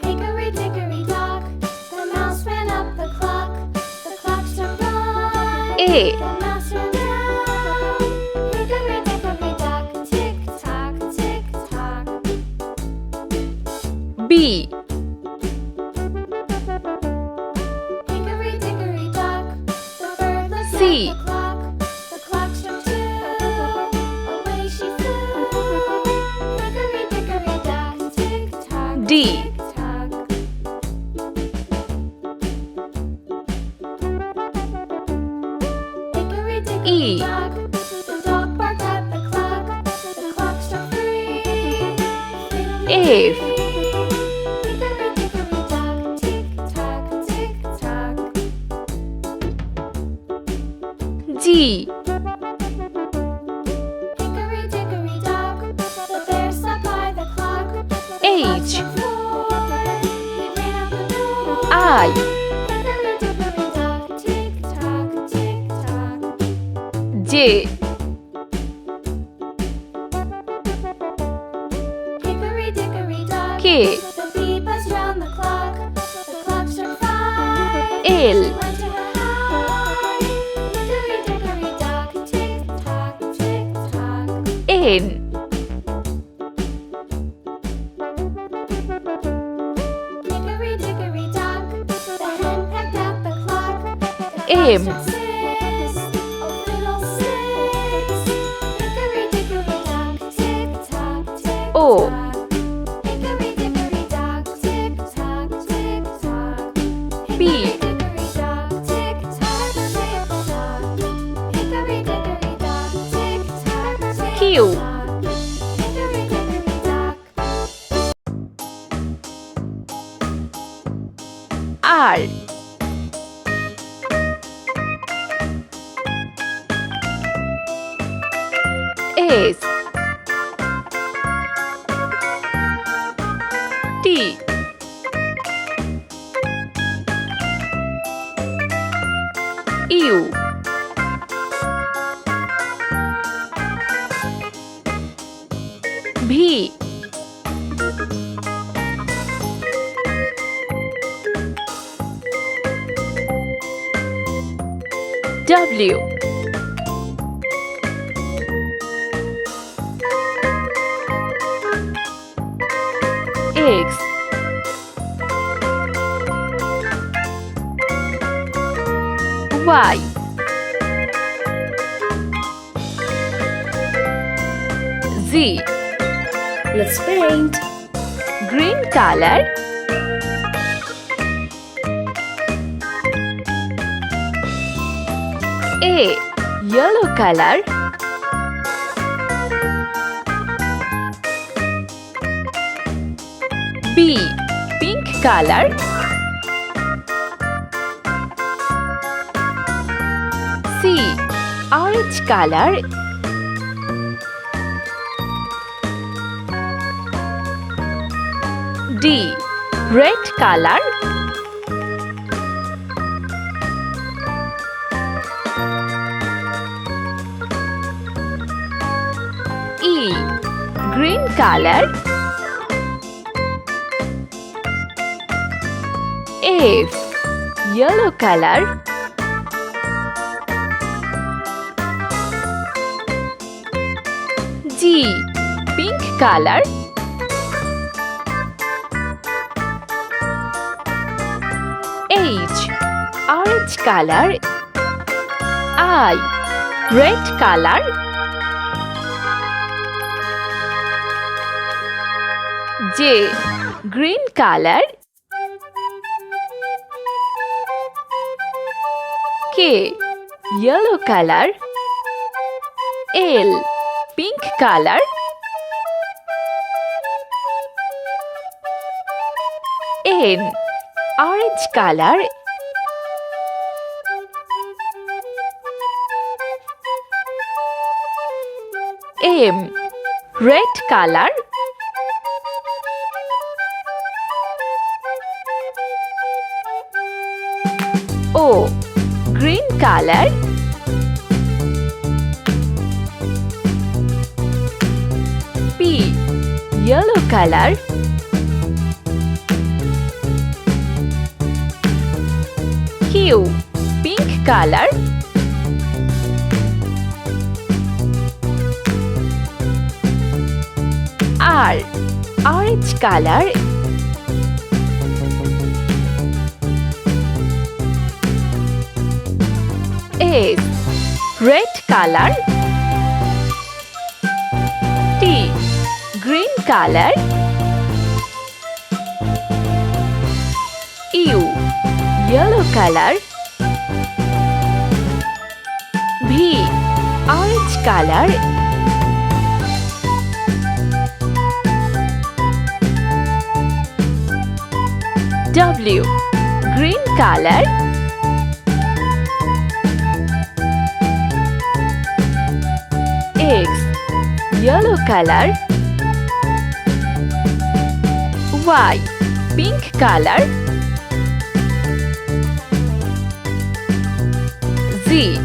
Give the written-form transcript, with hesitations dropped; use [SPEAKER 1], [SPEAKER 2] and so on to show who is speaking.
[SPEAKER 1] Hickory dickory dock, the mouse ran up the clock. The clock struck right,
[SPEAKER 2] A.
[SPEAKER 1] the mouse ran down. Hickory dickory dock, tick tock, tick tock.
[SPEAKER 2] B.
[SPEAKER 1] Hickory dickory dock, the bird looked
[SPEAKER 2] C.
[SPEAKER 1] at the clock. The clock struck two, away she flew. Hickory dickory dock, tick tock,
[SPEAKER 2] D.
[SPEAKER 1] tick tock. Hickory dickory
[SPEAKER 2] E.
[SPEAKER 1] dock, the dog barked at the clock. The clock struck three,
[SPEAKER 2] F.
[SPEAKER 1] hickory dickory dock, tick tock, tick tock.
[SPEAKER 2] G.
[SPEAKER 1] Hickory dickory dock, the bear sat by the clock.
[SPEAKER 2] H.
[SPEAKER 1] He ran out the door.
[SPEAKER 2] I.
[SPEAKER 1] Hickory dickory dock, tick tock, tick tock.
[SPEAKER 2] J.
[SPEAKER 1] Hickory dickory dock,
[SPEAKER 2] K.
[SPEAKER 1] the bee buzzed round the clock. The clock struck five.
[SPEAKER 2] L.
[SPEAKER 1] She went to her hive. Hickory dickory dock, tick tock, tick tock.
[SPEAKER 2] N.
[SPEAKER 1] Hickory dickory dock, the hen pecked at the clock. The clock
[SPEAKER 2] M.
[SPEAKER 1] struck six, oh fiddlesticks. Hickory dickory dock, tick tock, tick
[SPEAKER 2] O.
[SPEAKER 1] tock. Hickory dickory dock, tick tock, tick tock.
[SPEAKER 2] B.
[SPEAKER 1] Hickory dickory dock, tick tock, tick tock. Hickory dickory dock, tick tock, tick
[SPEAKER 2] Q.
[SPEAKER 1] tock. Hickory dickory dock.
[SPEAKER 2] R. S. T. U. V. W. X. Y. Z.
[SPEAKER 3] Let's paint.
[SPEAKER 2] Green color. A. Yellow color. B. Pink color. C. Orange color. D. Red color. E. Green color. F. Yellow color. G. Pink color. H. Orange color. I. Red color. J. Green color. K. Yellow color. L. Pink color. N. Orange color. M. Red color. O. Green color. yellow color. Q, pink color. R, orange color. S, red color. T, green color. U, yellow color. V, orange color. W, green color. X, yellow color. Y, pink color. Z,